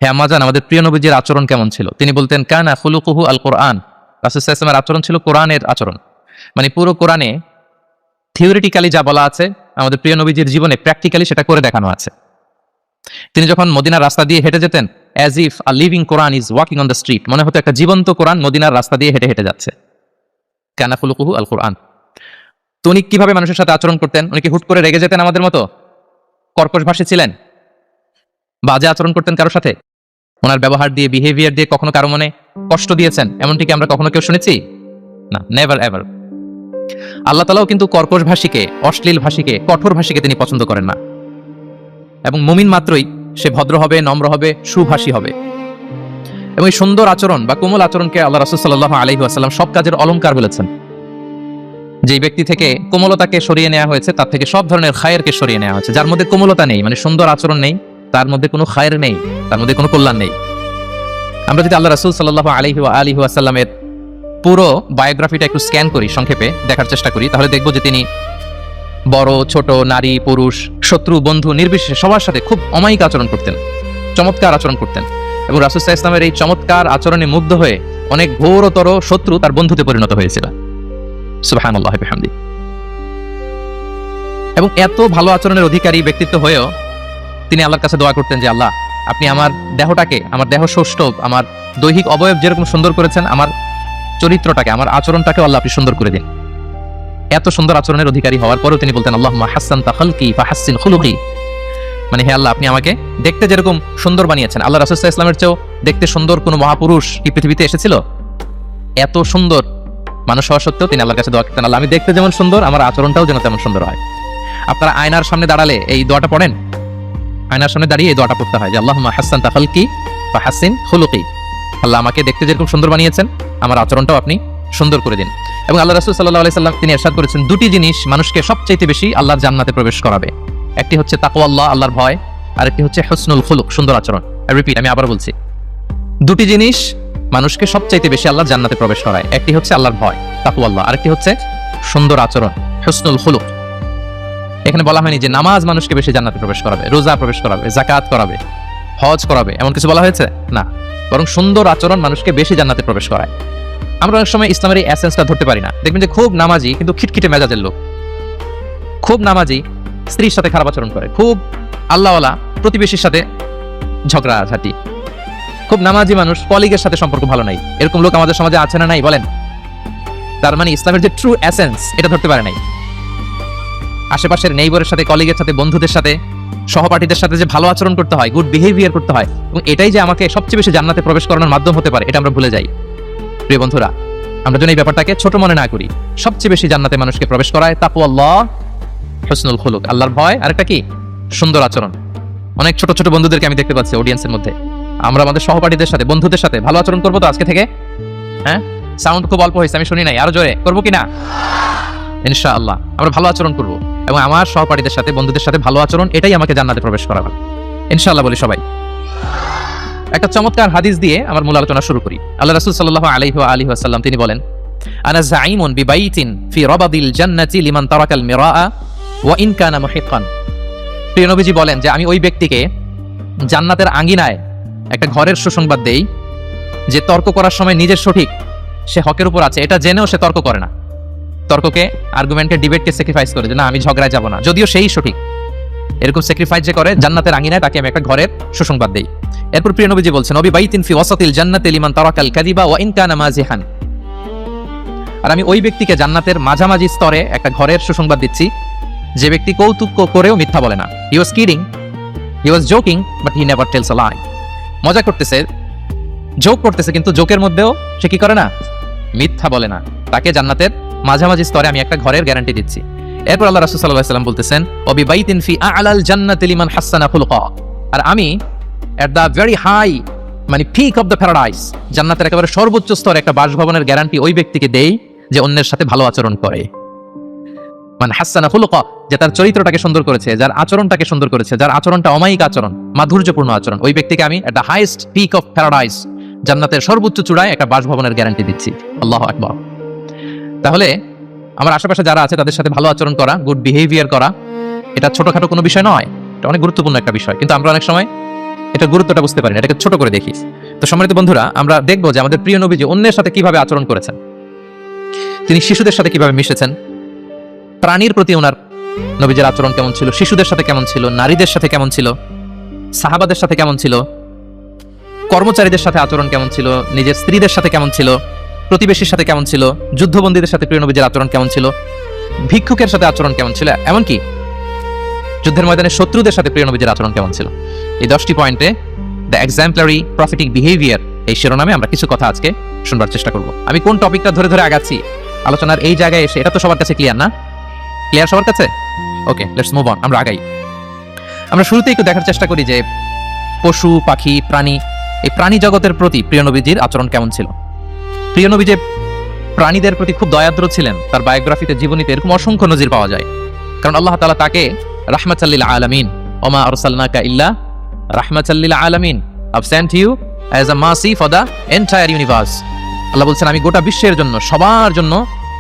হে আম্মা জান, আমাদের প্রিয় নবীজির আচরণ কেমন ছিল? তিনি বলতেন, কানা খুলুকুহু আল কোরআন। রাসূল সাল্লাল্লাহু আলাইহি ওয়াসাল্লামের আচরণ ছিল কোরআনের আচরণ। মানে পুরো কোরআনে থিওরিটিক্যালি যা বলা আছে, আমাদের প্রিয় নবীজির জীবনে প্র্যাকটিক্যালি সেটা করে দেখানো আছে। তিনি যখন মদিনার রাস্তা দিয়ে হেঁটে যেতেন, as if a living Quran is walking on the street, মনে হতো একটা জীবন্ত কোরআন মদিনার রাস্তা দিয়ে হেঁটে হেঁটে যাচ্ছে। কানা খুলুকুহু আল কোরআন। তো উনি কিভাবে মানুষের সাথে আচরণ করতেন? উনি কি হুট করে রেগে যেতেন আমাদের মতো? কর্কশ ভাষী ছিলেন? বাজে আচরণ করতেন কারোর সাথে? ওনার ব্যবহার দিয়ে, বিহেভিয়ার দিয়ে কখনো কারো মনে কষ্ট দিয়েছেন এমনটি কি আমরা কখনো কেউ শুনেছি? না, নেভার এভার। আল্লাহ তাআলাও কিন্তু কর্কশ ভাষীকে, অশ্লীল ভাষীকে, কঠোর ভাষীকে তিনি পছন্দ করেন না। এবং মুমিন মাত্রই সে ভদ্র হবে, নম্র হবে, সুভাষী হবে। এবং এই সুন্দর আচরণ বা কোমল আচরণকে আল্লাহ রাসূল সাল্লাল্লাহু আলাইহি ওয়াসাল্লাম সব কাজের অলংকার বলেছেন। যেই ব্যক্তি থেকে কোমলতাকে সরিয়ে নেওয়া হয়েছে, তার থেকে সব ধরনের খায়েরকে সরিয়ে নেওয়া হয়েছে। যার মধ্যে কোমলতা নেই, মানে সুন্দর আচরণ নেই, তার মধ্যে কোনো খায়ের নেই, তার মধ্যে কোনো কল্যাণ নেই। আমরা যদি আল্লাহ রাসূল সাল্লাল্লাহু আলাইহি ওয়াসাল্লামের পুরো বায়োগ্রাফিটা একটু স্ক্যান করি, সংক্ষেপে দেখার চেষ্টা করি, তাহলে দেখব যে তিনি বড় ছোট, নারী পুরুষ, শত্রু বন্ধু নির্বিশেষে সবার সাথে খুব অমায়িক আচরণ করতেন, চমৎকার আচরণ করতেন। এবং রাসূল সাল্লাল্লাহু আলাইহি ওয়াসাল্লামের এই চমৎকার আচরণে মুগ্ধ হয়ে অনেক ঘোরতর শত্রু তার বন্ধুতে পরিণত হয়েছিল। সুবহানাল্লাহি ওয়া বিহামদিহি। এবং এত ভালো আচরণের অধিকারী ব্যক্তিত্ব হয়েও তিনি আল্লাহর কাছে দোয়া করতেন যে, আল্লাহ, আপনি আমার দেহটাকে, আমার দেহ সৌষ্ঠব, আমার দৈহিক অবয়ব যেরকম সুন্দর করেছেন, আমার চরিত্রটাকে, আমার আচরণটাকে আল্লাহ আপনি সুন্দর করে দিন। এত সুন্দর আচরণের অধিকারী হওয়ার পরেও তিনি বলতেন, আল্লাহুম্মা হাসসানতা খালকি ফাহাসসিন খুলুকি। মানে হে আল্লাহ, আপনি আমাকে দেখতে যেরকম সুন্দর বানিয়েছেন। আল্লাহ রাসূল সাল্লাল্লাহু আলাইহি ওয়াসাল্লামের চেয়েও দেখতে সুন্দর কোনো মহাপুরুষ কি পৃথিবীতে এসেছিল? এত সুন্দর মানুষ হওয়া সত্ত্বেও তিনি আল্লাহর কাছে দোয়া করতেন, আল্লাহ, আমি দেখতে যেমন সুন্দর, আমার আচরণটাও যেন তেমন সুন্দর হয়। আপনারা আয়নার সামনে দাঁড়ালে এই দোয়াটা পড়েন? আয়নার সামনে দাঁড়িয়ে এই দোয়াটা পড়তে হয় যে, আল্লাহুম্মা হাসসানতা খালকি ফাহাসসিন খুলুকি। আল্লাহ, আমাকে দেখতে যেরকম সুন্দর বানিয়েছেন, আমার আচরণটাও আপনি সুন্দর করে দিন। এবং আল্লাহ রাসূল সাল্লাল্লাহু আলাইহি সাল্লাম তিনি ইরশাদ করেছেন, দুটি জিনিস মানুষকে সবচেয়ে বেশি আল্লাহর জান্নাতে প্রবেশ করাবে। একটি হচ্ছে তাকওয়াল্লাহ, আল্লাহর ভয়, আর একটি হচ্ছে হুসনুল খুলুক, সুন্দর আচরণ। আমি আবার বলছি, দুটি জিনিস মানুষকে সবচেয়ে বেশি আল্লাহর জান্নাতে প্রবেশ করায়। একটি হচ্ছে আল্লাহর ভয়, তাকওয়াল্লাহ, আর একটি হচ্ছে সুন্দর আচরণ, হুসনুল খুলুক। এখানে বলা হয়নি যে নামাজ মানুষকে বেশি জান্নাতে প্রবেশ করাবে, রোজা প্রবেশ করাবে, যাকাত করাবে, হজ করাবে, এমন কিছু বলা হয়েছে না। বরং সুন্দর আচরণ মানুষকে বেশি জান্নাতে প্রবেশ করায়। আমরা অনেক সময় ইসলামের এই এসেন্সটা ধরতে পারি না। দেখবেন যে খুব নামাজি কিন্তু খিটখিটে মেজাজের লোক, খুব নামাজি স্ত্রীর সাথে খারাপ আচরণ করে, খুব আল্লাহওয়ালা প্রতিবেশীর সাথে ঝগড়াঝাটি, খুব নামাজি মানুষ কলিগের সাথে সম্পর্ক ভালো নাই। এরকম লোক আমাদের সমাজে আছে না নাই বলেন? তার মানে ইসলামের যে ট্রু এসেন্স এটা ধরতে পারে নাই। আশেপাশের নেইবরের সাথে, কলিগের সাথে, বন্ধুদের সাথে, সহপাঠীদের সাথে যে ভালো আচরণ করতে হয়, গুড বিহেভিয়ার করতে হয়, এবং এটাই যে আমাকে সবচেয়ে বেশি জান্নাতে প্রবেশ করানোর মাধ্যম হতে পারে, এটা আমরা ভুলে যাই। প্রিয় বন্ধুরা, আমরা যেন এই ব্যাপারটাকে ছোট মনে না করি। সবচেয়ে বেশি জান্নাতে মানুষকে প্রবেশ করায় তাকওয়াল্লাহ, হুসনুল খুলুক, আল্লাহর ভয়, আর একটা কি? সুন্দর আচরণ। অনেক ছোট ছোট বন্ধুদেরকে আমি দেখতে পাচ্ছি অডিয়েন্সের মধ্যে। আমরা আমাদের সহপাঠীদের সাথে, বন্ধুদের সাথে ভালো আচরণ করবো তো আজকে থেকে? হ্যাঁ, সাউন্ড খুব অল্প হয়েছে, আমি শুনি নাই, আরো জোরে করবো কিনা? ইনশাআল্লাহ আমরা ভালো আচরণ করবো, এবং আমার সহপাঠীদের সাথে, বন্ধুদের সাথে ভালো আচরণ, এটাই আমাকে জান্নাতে প্রবেশ করাবে ইনশাআল্লাহ। বলি সবাই। একটা চমৎকার হাদিস দিয়ে আমার মূল আলোচনা শুরু করি। আল্লাহ রাসূল সাল্লাল্লাহু আলাইহি ওয়াসাল্লাম তিনি বলেন, আনা যাঈমুন বিবাইতিন ফি রাবাদিল জান্নাতি লিমান তারাকাল মিরাআ ওয়া ইন কানা মুহিক্কান। প্রিয় নবীজি বলেন যে আমি ওই ব্যক্তিকে জান্নাতের আঙ্গিনায় একটা ঘরের সুসংবাদ দেই যে তর্ক করার সময় নিজের সঠিক, সে হকের উপর আছে, এটা জেনেও সে তর্ক করে না। তর্ককে, আর্গুমেন্টকে, ডিবেটকে স্যাক্রিফাইস করে যে না, আমি ঝগড়ায় যাব না, যদিও সেই সঠিক। এরকম স্যাক্রিফাইস যে করে জান্নাতের আঙ্গিনায়, তাকে আমি একটা ঘরের সুসংবাদ দেই। এরপর প্রিয় নবীজি বলছেন, নবী বাইতিন ফি ওয়াসাতিল জান্নাতি লিমান তারাকাল কাযিবা ওয়া ইন কানা মাযিহান। আর আমি ওই ব্যক্তিকে জান্নাতের মাঝামাঝি স্তরে একটা ঘরের সুসংবাদ দিচ্ছি যে ব্যক্তি কৌতুক করেও মিথ্যা বলে না। He was kidding, he was joking, but he never tells a lie. মজা করতেছে, জোক করতেছে, কিন্তু জোকের মধ্যেও সে কি করে না? মিথ্যা বলে না। তাকে জান্নাতের মাঝামাঝি স্তরে আমি একটা ঘরের গ্যারান্টি দিচ্ছি। এরপর আল্লাহ রাসূল সাল্লাল্লাহু আলাইহি ওয়াসাল্লাম বলতেছেন, ওয়াবি বাইতিন ফি আ'লাল জান্নাতি লিমান হাসানা খুলুকা। আর আমি এট দ্য ভেরি হাই, মানে পিক অফ দ্য প্যারাডাইস, জান্নাতের একেবারে সর্বোচ্চ স্তরে একটা বাসভবনের গ্যারান্টি ওই ব্যক্তিকে দেই যে অন্যের সাথে ভালো আচরণ করে। মানে হাসানা খুলুকা, যে তার চরিত্রটাকে সুন্দর করেছে, যার আচরণটাকে সুন্দর করেছে, যার আচরণটা অমায়িক আচরণ, মাধুর্যপূর্ণ আচরণ, ওই ব্যক্তিকে আমি at the highest peak of paradise, জান্নাতের সর্বোচ্চ চূড়ায় একটা বাসভবনের গ্যারান্টি দিচ্ছি। আল্লাহু আকবার। তাহলে আমার আশেপাশে যারা আছে তাদের সাথে ভালো আচরণ করা, গুড বিহেভিয়ার করা, এটা ছোটখাটো কোনো বিষয় নয়, এটা অনেক গুরুত্বপূর্ণ একটা বিষয়। কিন্তু আমরা অনেক সময় এটা গুরুত্বটা বুঝতে পারি না, এটাকে ছোট করে দেখি। তো সম্মানিত বন্ধুরা, আমরা দেখবো যে আমাদের প্রিয় নবীজি অন্যের সাথে কিভাবে আচরণ করেছেন, তিনি শিশুদের সাথে কিভাবে মিশেছেন, প্রাণীর প্রতি ওনার নবীজের আচরণ কেমন ছিল, শিশুদের সাথে কেমন ছিল, নারীদের সাথে কেমন ছিল, সাহাবাদের সাথে কেমন ছিল, কর্মচারীদের সাথে আচরণ কেমন ছিল, নিজের স্ত্রীদের সাথে কেমন ছিল, প্রতিবেশীর সাথে কেমন ছিল, যুদ্ধবন্দীদের সাথে প্রিয় নবীজের আচরণ কেমন ছিল, ভিক্ষুকের সাথে আচরণ কেমন ছিল, এমনকি যুদ্ধের ময়দানে শত্রুদের সাথে প্রিয় নবীজের আচরণ কেমন ছিল। এই 10টি পয়েন্টে দ্য এক্সাম্পলারি প্রফেটিক বিহেভিয়ার এই শিরোনামে আমরা কিছু কথা আজকে শুনবার চেষ্টা করব। আমি কোন টপিকটা ধরে ধরে আগাচ্ছি আলোচনার এই জায়গায় এসে, এটা তো সবার কাছে ক্লিয়ার না? ক্লিয়ার সবার কাছে? ওকে, লেটস মুভ অন, আমরা আগাই। আমরা শুরুতেই একটু দেখার চেষ্টা করি যে পশু পাখি প্রাণী, এই প্রাণী জগতের প্রতি প্রিয় নবীজির আচরণ কেমন ছিল। প্রিয় নবী যে প্রাণীদের প্রতি খুব দয়াদ্র ছিলেন, তার বায়োগ্রাফিতে, জীবনীতে এরকম অসংখ্য নজির পাওয়া যায়। কারণ আল্লাহ তাআলা তাকে রাহমাতাল্লিল আলামিন, ওমা আরসালনাকা ইল্লা রাহমাতাল্লিল আলামিন, I sent you as a mercy for the entire universe. Allah বলছেন, আমি গোটা বিশ্বের জন্য, সবার জন্য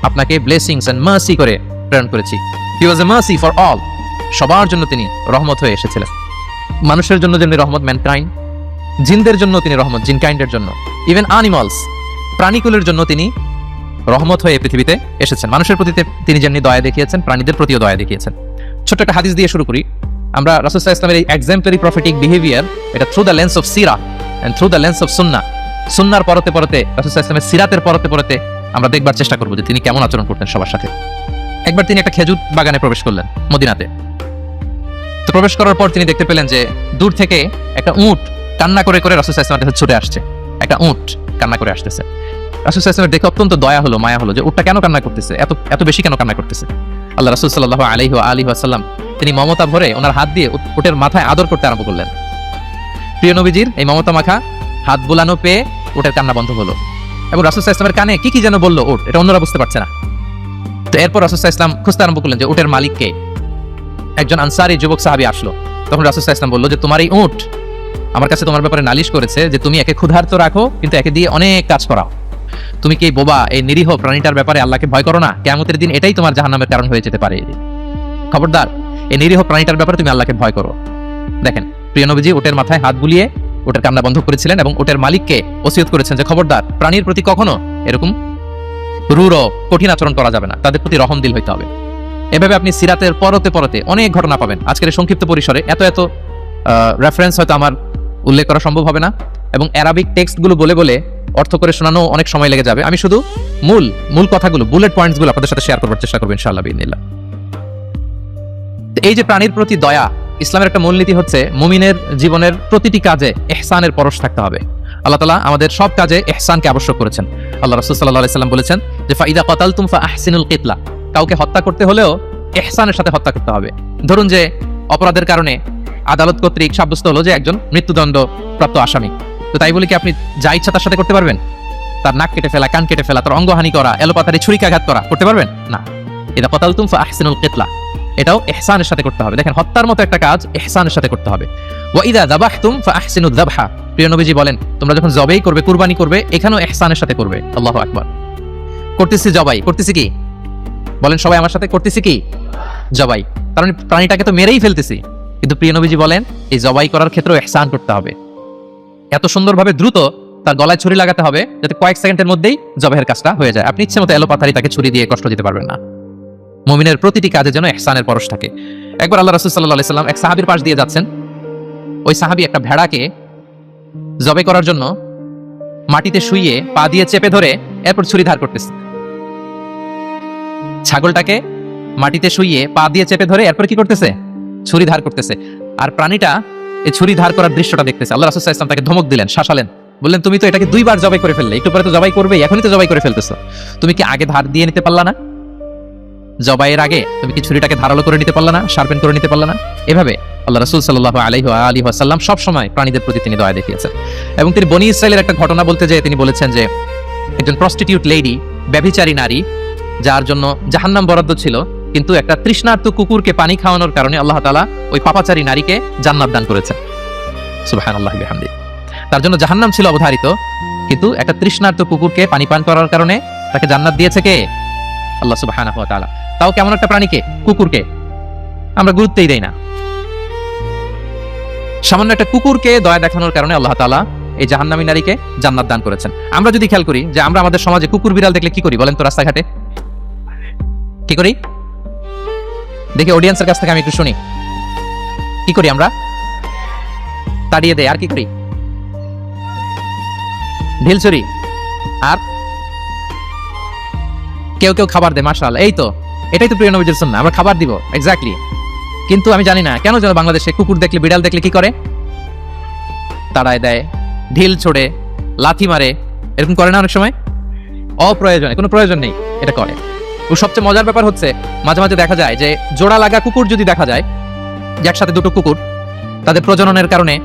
আপনাকে ব্লেসিংস এন্ড মার্সি করে প্রেরণ করেছি। হি ওয়াজ এ মার্সি ফর অল, সবার জন্য তিনি রহমত হয়ে এসেছিলেন। মানুষের জন্য যেমনি রহমত ম্যানকাইন্ড, জিনদের জন্য তিনি রহমত জিনকাইন্ডের জন্য, ইভেন অ্যানিমালস প্রাণীকুলের জন্য তিনি রহমত হয়ে পৃথিবীতে এসেছেন। মানুষের প্রতি তিনি যেমনি দয়া দেখিয়েছেন, প্রাণীদের প্রতিও দয়া দেখিয়েছেন। ছোট্ট একটা হাদিস দিয়ে শুরু করি। আমরা রাসূল সাল্লাল্লাহু আলাইহি ওয়াসাল্লামের এই এক্সাম্পলারি প্রফেটিক বিহেভিয়ার, এটা থ্রু দ্য লেন্স অফ সিরা and through the lens of সুন্নাহ, সুন্নাহর পরতে পরতে, রাসূল সাল্লাল্লাহু আলাইহি ওয়াসাল্লামের সিরাতের পরতে পরতে আমরা দেখবার চেষ্টা করব যে তিনি কেমন আচরণ করতেন সবার সাথে। একবার তিনি একটা খেজুর বাগানে প্রবেশ করলেন মদিনাতে। তো প্রবেশ করার পর তিনি দেখতে পেলেন যে দূর থেকে একটা উট কান্না করে করে রাসূল সাল্লাল্লাহু আলাইহি ওয়াসাল্লামের কাছে ছুটে আসছে। একটা উট কান্না করে আসতেছে। রাসূল সাল্লাল্লাহু আলাইহি ওয়াসাল্লামের দেখে অত্যন্ত দয়া হলো, মায়া হলো যে উটটা কেন কান্না করতেছে, এত বেশি কেন কান্না করতেছে। আল্লাহ রাসূল সাল্লাল্লাহু আলাইহি ওয়াসাল্লাম তিনি মমতা ভরে ওনার হাত দিয়ে উটের মাথায় আদর করতে আরম্ভ করলেন। প্রিয় নবীজির এই মমতা মাখা হাত বুলানো পেয়ে উটের কান্না বন্ধ হলো, এবং রাসূল সাল্লাল্লাহু আলাইহি ওয়াসাল্লামের কানে কি যেন বললো উট, এটা অন্যরা বুঝতে পারছে না। তো এরপর রাসূল সাল্লাল্লাহু আলাইহি ওয়াসাল্লাম খুঁজতে আরম্ভ করলেন যে উটের মালিক কে। একজন আনসারী যুবক সাহাবী আসলো। তখন রাসূল সাল্লাল্লাহু আলাইহি ওয়াসাল্লাম বললো যে তোমার এই উট আমার কাছে তোমার ব্যাপারে নালিশ করেছে যে তুমি একে ক্ষুধার্ত রাখো, কিন্তু একে দিয়ে অনেক কাজ করাও। তুমি কি এই বোবা, এই নিরীহ প্রাণীটার ব্যাপারে আল্লাহকে ভয় করো না? কিয়ামতের দিন এটাই তোমার জাহান্নামের কারণ হয়ে যেতে পারে। খবরদার, এই নিরীহ প্রাণীটার ব্যাপারে তুমি আল্লাহকে ভয় করো। দেখেন, প্রিয় নবীজি উটের মাথায় হাত বুলিয়ে উটের কান্না বন্ধ করেছিলেন, এবং উটের মালিককে ওসিয়ত করেছেন যে খবরদার, প্রাণীর প্রতি কখনো এরকম রূঢ় কঠিন আচরণ করা যাবে না, তাদের প্রতি রহম দিল হইতে হবে। এভাবে আপনি সিরাতের পরতে পরতে অনেক ঘটনা পাবেন। আজকের সংক্ষিপ্ত পরিসরে এত রেফারেন্স হয়তো আমার উল্লেখ করা সম্ভব হবে না, এবং অ্যারাবিক টেক্সটগুলো বলে বলে অর্থ করে শোনানো অনেক সময় লেগে যাবে। আমি শুধু মূল কথাগুলো, বুলেট পয়েন্টসগুলো আপনাদের সাথে শেয়ার করার চেষ্টা করব ইনশাআল্লাহ বিইذنিল্লাহ। এই যে প্রাণীর প্রতি দয়া, ইসলামের একটা মূলনীতি হচ্ছে মুমিনের জীবনের প্রতিটি কাজে ইহসানের পরশ থাকতে হবে। আল্লাহ তাআলা আমাদের সব কাজে ইহসানকে আবশ্যক করেছেন। আল্লাহ রাসূল সাল্লাল্লাহু আলাইহি ওয়াসাল্লাম বলেছেন যে ফাইদা কাতালতুম ফাআহসিনুল কিতলা, কাউকে হত্যা করতে হলেও ইহসানের সাথে হত্যা করতে হবে। ধরুন যে অপরাধের কারণে আদালত কর্তৃক সাব্যস্ত হলো যে একজন মৃত্যুদণ্ড প্রাপ্ত আসামি, তো তাই বলে কি আপনি যা ইচ্ছা তার সাথে করতে পারবেন? তার নাক কেটে ফেলা, কান কেটে ফেলা, তার অঙ্গহানি করা, এলোপাতাড়ি ছুরিকাঘাত করা করতে পারবেন না। ইদা কাতালতুম ফাআহসিনুল কিতলা, এটাও ইহসানের সাথে করতে হবে। দেখেন, হত্যার মতো একটা কাজ ইহসানের সাথে করতে হবে। ওয়া ইদা যাবাহতুম ফাআহসিনুদ যাবহা, প্রিয় নবীজি বলেন তোমরা যখন জবাই করবে, কুরবানি করবে, এখানেও ইহসানের সাথে করবে। আল্লাহু আকবার। করতেছি জবাই, করতেছি কি বলেন সবাই আমার সাথে, করতেছি কি জবাই, কারণ প্রাণীটাকে তো মেরেই ফেলতেছি, কিন্তু প্রিয় নবীজি বলেন এই জবাই করার ক্ষেত্রেও ইহসান করতে হবে। এত সুন্দরভাবে দ্রুত তার গলায় ছুরি লাগাতে হবে যাতে কয়েক সেকেন্ডের মধ্যেই জবাইয়ের কাজটা হয়ে যায়। আপনি ইচ্ছে মতো এলোপাতাড়ি তাকে ছুরি দিয়ে কষ্ট দিতে পারবেন না। মুমিনের প্রতিটি কাজে যেন ইহসানের পরশ থাকে। একবার আল্লাহ রাসূল সাল্লাল্লাহু আলাইহি ওয়াসাল্লাম এক সাহাবীর পাশ দিয়ে যাচ্ছেন। ওই সাহাবী একটা ভেড়াকে জবাই করার জন্য মাটিতে শুইয়ে পা দিয়ে চেপে ধরে এরপর ছুরি ধার করতেছে। ছাগলটাকে মাটিতে শুইয়ে পা দিয়ে চেপে ধরে এরপর কি করতেছে? ছুরি ধার করতেছে। আর প্রাণীটা এই ছুরি ধার করার দৃশ্যটা দেখতেছে। আল্লাহ রাসূল সাল্লাল্লাহু আলাইহি ওয়াসাল্লাম তাকে ধমক দিলেন, শাসালেন, বললেন তুমি তো এটাকে 2 বার জবাই করে ফেললে, একটু পরে তো জবাই করবে, এখনই তো জবাই করে ফেলতেছো, তুমি কি আগে ধার দিয়ে নিতে পারলা না? জবাইয়ের আগে তুমি কি ছুরিটাকে ধারালো করে নিতে পারলা না, শার্পেন করে নিতে পারলা না? এভাবে আল্লাহ রাসূল সাল্লাল্লাহু আলাইহি ওয়াসাল্লাম সব সময় প্রাণীদের প্রতি তিনি দয়া দেখিয়েছেন। এবং তিনি বনী ইসরাইলের একটা ঘটনা বলতে যেয়ে তিনি বলেছেন যে একজন প্রস্টিটিউট লেডি, ব্যভিচারী নারী, যার জন্য জাহান্নাম বরাদ্দ ছিল, কিন্তু একটা তৃষ্ণার্ত কুকুরকে পানি খাওয়ানোর কারণে আল্লাহ তাআলা ওই পাপাচারী নারীকে জান্নাত দান করেছেন। সুবহানাল্লাহি ওয়া বিহামদিহি। তার জন্য জাহান্নাম ছিল অবধারিত, কিন্তু একটা তৃষ্ণার্ত কুকুরকে পানি পান করার কারণে তাকে জান্নাত দিয়েছে কে? আল্লাহ সুবহানাহু ওয়া তাআলা। তাও কেমন একটা প্রাণীকে? কুকুরকে। আমরা গুরুত্বই দেই না। সামান্য একটা কুকুরকে দয়া দেখানোর কারণে আল্লাহ তাআলা এই জাহান্নামী নারীকে জান্নাত দান করেছেন। আমরা যদি খেয়াল করি যে আমরা আমাদের সমাজে কুকুর বিড়াল দেখলে কি করি বলেন তো? রাস্তাঘাটে কি করি? দেখি অডিয়েন্সের কাছ থেকে আমি একটু শুনি, কি করি আমরা? তাড়িয়ে দেয়। আর কি করি? ঢিল ছুরি। আর কেউ কেউ খাবার দেয়। মাশাআল্লাহ, এই তো এটাই তো প্রিয় নবীজির সুন্নাহ, আমরা খাবার দিব। এক্স্যাক্টলি। কিন্তু আমি জানি না কেন যেন বাংলাদেশে কুকুর দেখলে বিড়াল দেখলে কি করে? তাড়ায় দেয়, ঢিল ছোড়ে, লাথি মারে, এরকম করে না অনেক সময়? অপ্রয়োজনে, কোনো প্রয়োজন নেই এটা করে। ও সবচেয়ে মজার ব্যাপার হচ্ছে মাঝে মাঝে দেখা যায় যে জোড়া লাগা কুকুর যদি দেখা যায়, যে একসাথে দুটো কুকুর, তাদের প্রজননের কারণে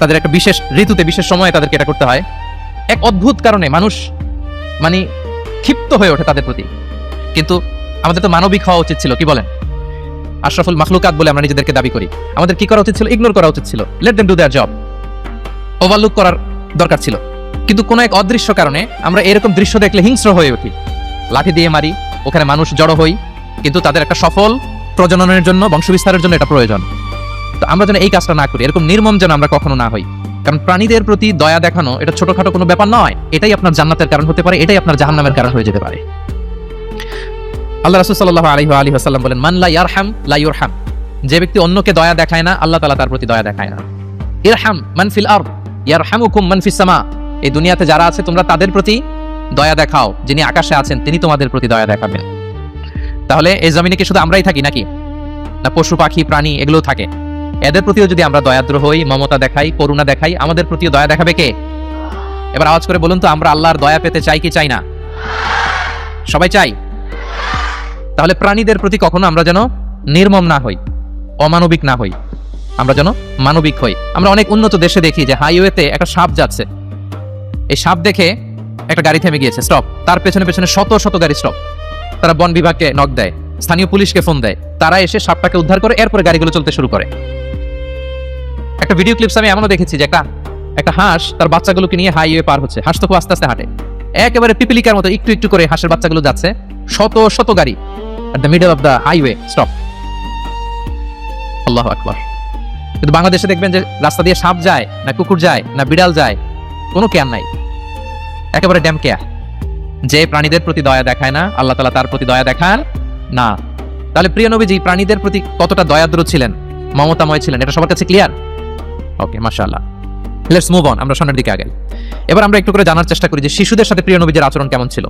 তাদের একটা বিশেষ ঋতুতে বিশেষ সময়ে তাদেরকে এটা করতে হয়, এক অদ্ভুত কারণে মানুষ মানে ক্ষিপ্ত হয়ে ওঠে তাদের প্রতি। কিন্তু আমাদের তো মানবিক হওয়া উচিত ছিল, কি বলেন? আশরাফুল মাখলুকাত বলে আমরা নিজেদেরকে দাবি করি। আমাদের কি করা উচিত ছিল? ইগনোর করা উচিত ছিল। Let them do there job. Overlook করার দরকার ছিল। কিন্তু কোনো এক অদৃশ্য কারণে আমরা এরকম দৃশ্য দেখলে হিংস্র হয়ে উঠি, লাঠি দিয়ে মারি, ওখানে মানুষ জড়ো হই। কিন্তু তাদের একটা সফল প্রজননের জন্য, বংশবিস্তারের জন্য এটা প্রয়োজন। তো আমরা যেন এই কাজটা না করি, এরকম নির্মম যেন আমরা কখনো না হই। কারণ প্রাণীদের প্রতি দয়া দেখানো এটা ছোটখাটো কোনো ব্যাপার নয়। এটাই আপনার জান্নাতের কারণ হতে পারে, এটাই আপনার জাহান্নামের কারণ হয়ে যেতে পারে। আল্লাহ রাসূল সাল্লাল্লাহু আলাইহি ওয়াসাল্লাম বলেন, মান লা ইয়ারহাম লা ইউরহাম। যে ব্যক্তি অন্যকে দয়া দেখায় না, আল্লাহ তাআলা তার প্রতি দয়া দেখায় না। ইরহাম মান ফিল আরদ ইয়ারহামুকুম মান ফিস সামা। এই দুনিয়াতে যারা আছে তোমরা তাদের প্রতি দয়া দেখাও, যিনি আকাশে আছেন তিনি তোমাদের প্রতি দয়া দেখাবেন। তাহলে এই জমিনে কি শুধু আমরাই থাকি নাকি? না পশু পাখি প্রাণী এগুলো থাকে? এদের প্রতিও যদি আমরা দয়াদ্র হই, মমতা দেখাই, করুণা দেখাই, আমাদের প্রতিও দয়া দেখাবে কে? এবার আওয়াজ করে বলুন তো, আমরা আল্লাহর দয়া পেতে চাই কি চাই না? সবাই চাই। তাহলে প্রাণীদের প্রতি কখনো আমরা যেন নির্মম না হই, অমানবিক না হই, আমরা যেন মানবিক হই। আমরা অনেক উন্নত দেশে দেখি যে হাইওয়েতে একটা সাপ যাচ্ছে, এই সাপ দেখে একটা গাড়ি থেমে গিয়েছে, স্টপ। তার পেছনে পেছনে শত শত গাড়ি স্টপ। তারা বন বিভাগকে নক দেয়, স্থানীয় পুলিশকে ফোন দেয়, তারা এসে সাপটাকে উদ্ধার করে এরপরে গাড়িগুলো চলতে শুরু করে। একটা ভিডিও ক্লিপস আমি এমনও দেখেছি যে একটা হাঁস তার বাচ্চাগুলোকে নিয়ে হাইওয়ে পার হচ্ছে। হাঁস তো খুব আস্তে আস্তে হাঁটে, একেবারে পিপিলিকার মতো একটু একটু করে হাঁসের বাচ্চাগুলো যাচ্ছে, শত শত গাড়ি at the middle of the highway stop. আল্লাহু আকবার। কিন্তু বাংলাদেশে দেখবেন যে রাস্তা দিয়ে সাপ যায় না, কুকুর যায় না, বিড়াল যায়, কোনো কেয়ার নাই, একেবারে ড্যাম কেয়ার। যে প্রাণীদের প্রতি দয়া দেখায় না, আল্লাহ তাআলা তার প্রতি দয়া দেখান না। তাহলে প্রিয় নবীজি প্রাণীদের প্রতি কতটা দয়াদ্র ছিলেন, মমতাময় ছিলেন, এটা সবার কাছে ক্লিয়ার? ওকে, মাশাআল্লাহ। লেটস মুভ অন, আমরা সামনের দিকে আগাই। এবার আমরা একটু করে জানার চেষ্টা করি যে শিশুদের সাথে প্রিয় নবীজির আচরণ কেমন ছিল।